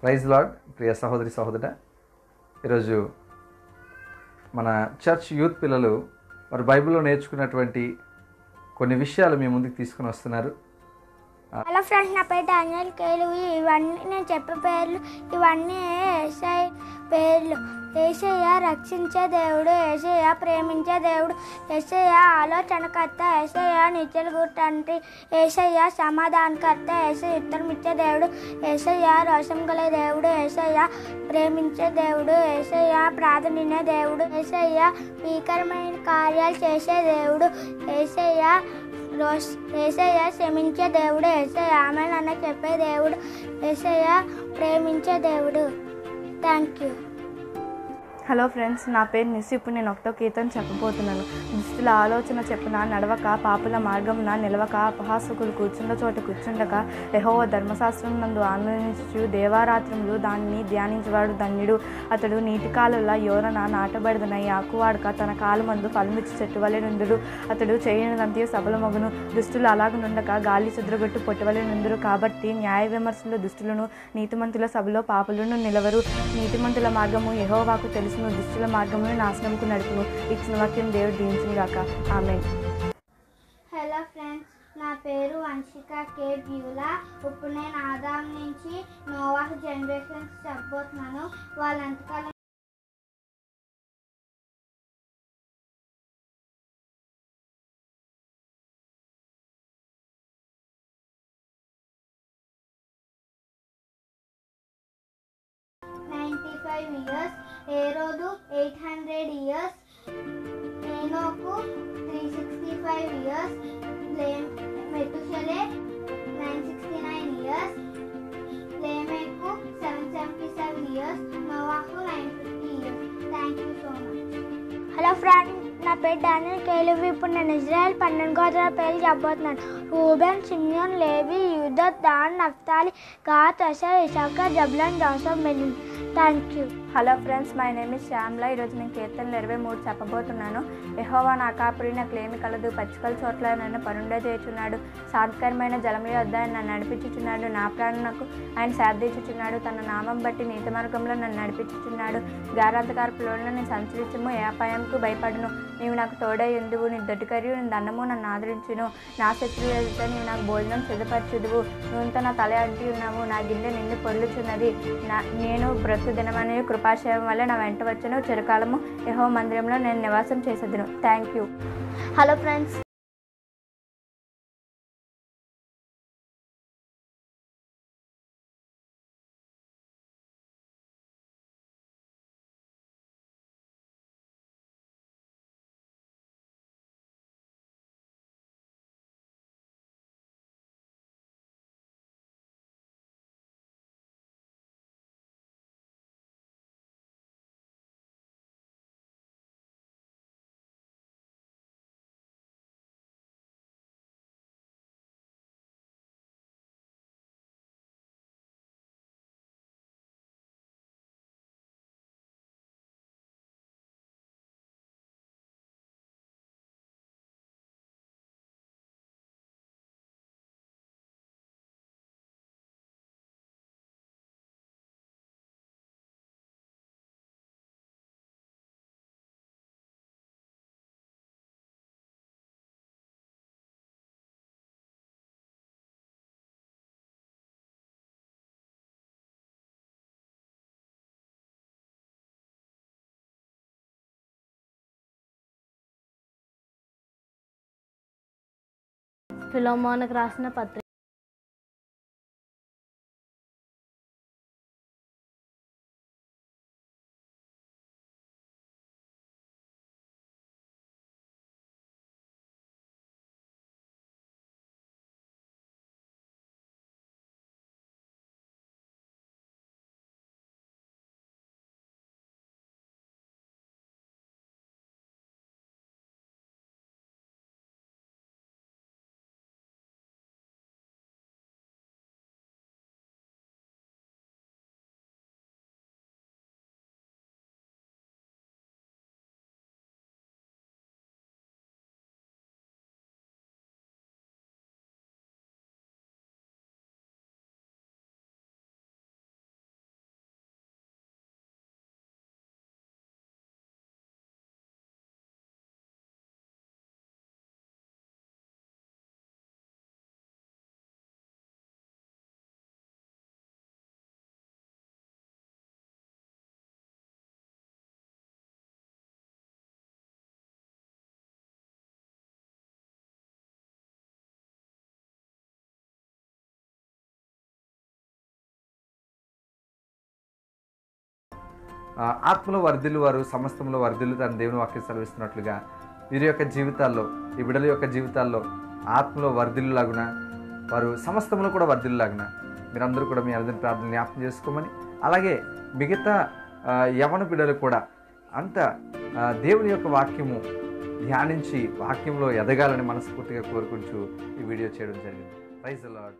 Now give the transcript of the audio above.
Praise lord. ప్రియ సహోదరి సహోదరుడా, ఈరోజు మన చర్చ్ యూత్ పిల్లలు వారు బైబిల్లో నేర్చుకున్నటువంటి కొన్ని విషయాలు మీ ముందుకు తీసుకుని వస్తున్నారు. హలో ఫ్రెండ్స్, నా పేరు డానియల్ కేలు. ఇవన్నీ నేను చెప్పే పేర్లు, ఇవన్నీ యేసయ్య పేర్లు. యేసయ్య రక్షించే దేవుడు, యేసయ్య ప్రేమించే దేవుడు, యేసయ్య ఆలోచనకర్త, యేసయ్య నిత్యుల తండ్రి, యేసయ్య సమాధానకర్త, యేసయ్య ఉత్తరం ఇచ్చే దేవుడు, యేసయ్య రోషం గల దేవుడు, యేసయ్య ప్రేమించే దేవుడు, యేసయ్య ప్రార్థన దేవుడు, యేసయ్య భీకరమైన కార్యాలు చేసే దేవుడు, యేసయ్య క్షమించే దేవుడు, యేసయ్య ఆమెన్ అన్న చెప్పే దేవుడు, యేసయ్య ప్రేమించే దేవుడు. Thank you. హలో ఫ్రెండ్స్, నా పేరు నిస్సు. ఇప్పుడు నేను ఒకటో కీర్తన చెప్పబోతున్నాను. దుష్టుల ఆలోచన చెప్పున నడవక, పాపుల మార్గమున నిలవక, అపహాసకులు కూర్చుండ చోట కూర్చుండక, యెహోవా ధర్మశాస్త్రం నందు ఆనందించు దేవారాత్రములు దానిని ధ్యానించేవాడు ధన్యుడు. అతడు నీటి కాలువల యోరన నాటబడిన ఆకువాడక తన కాలమందు ఫలమిచ్చి చెట్టు వలె నుండుడు. అతడు చేయనిదంతే సఫలమగును. దుష్టులు అలాగనుండక గాలి చెదరగొట్టు పొట్టువలె నుండురు. కాబట్టి న్యాయ విమర్శలు దుష్టులను, నీతిమంతుల సభలో పాపులను నిలవరు. నీతిమంతుల మార్గము యెహోవాకు తెలుసు, దుష్టుల మార్గమును నాశనముకు నడుపును. ఇచ్చిన వాక్యం దేవుడు దీవించును గాక. ఆమేన్. హలో ఫ్రెండ్స్, నా పేరు వంశిక కే బ్యూలా. ఇప్పుడు నేను ఆదాం నుంచి నోవాహ్ జనరేషన్స్ చెప్పబోతున్నాను. వాళ్ళంతకాలం years, ఏరోదు 800 years, ఏనోకు 365 years, మెతుషెలే 969 years, లేమెకు 777 years, Novahu 950 years. Thank you so much. Hello friend, నా పేరు డానియల్ కేలు. ఇప్పుడు నేను ఇజ్రాయెల్ 12 గోత్రాల పేర్లు చెప్పబోతున్నాను. Reuben, Simeon, Levi, Judah, Dan, Naphtali, Gad, Asher, Issachar, Zebulun, Joseph, Benjamin. Thank you. Hello friends, my name is Shyamala. ఈరోజు నేను కీర్తనలు 23 చెప్పబోతున్నాను. యెహోవా నా కాపురి, నాకు ఏమి కలదు. పచ్చికల చోట్ల నన్ను పరుండ చేయుచున్నాడు. శాంతికరమైన జలముల వద్ద నన్ను నడిపించుచున్నాడు. నా ప్రాణమునకు ఆయన శాంతించుచున్నాడు. తన నామం బట్టి నీతి మార్గంలో నన్ను నడిపించుచున్నాడు. గాఢాంధకారపు లోయలో నేను సంచరించుము, ఏ అపాయంకు భయపడను. నీవు నాకు తోడై ఉందువు. నీ దొడ్డికరియు నీ దండము నన్ను ఆదరించును. నా శత్రువు ఎదుట నీవు నాకు భోజనం సిద్ధపరచుదువు. నూనెతో నా తల అంటి ఉన్నావు. నా గిన్నె నిండి పొర్లుచున్నది. నేను బ్రతుకు దినమనే కృపాశయం వల్ల నా వెంట వచ్చును. చిరకాలము యెహోవా మందిరంలో నేను నివాసం చేసేదును. Thank you. హలో ఫ్రెండ్స్, ఫిలోమోనుకు రాసిన పత్రిక. ఆత్మలో వర్ధిల్లు వారు సమస్తంలో వర్ధిల్లు తన దేవుని వాక్యం సెలవిస్తున్నట్లుగా వీరి యొక్క జీవితాల్లో, ఈ బిడ్డల యొక్క జీవితాల్లో ఆత్మలో వర్ధిల్లులాగున, వారు సమస్తంలో కూడా వర్ధిల్లులాగున మీరందరూ కూడా మీ అందరి ప్రార్థన జ్ఞాపకం చేసుకోమని, అలాగే మిగతా యవన బిడ్డలు కూడా అంత దేవుని యొక్క వాక్యము ధ్యానించి వాక్యంలో ఎదగాలని మనస్ఫూర్తిగా కోరుకుంటూ ఈ వీడియో చేయడం జరిగింది. Praise the lord.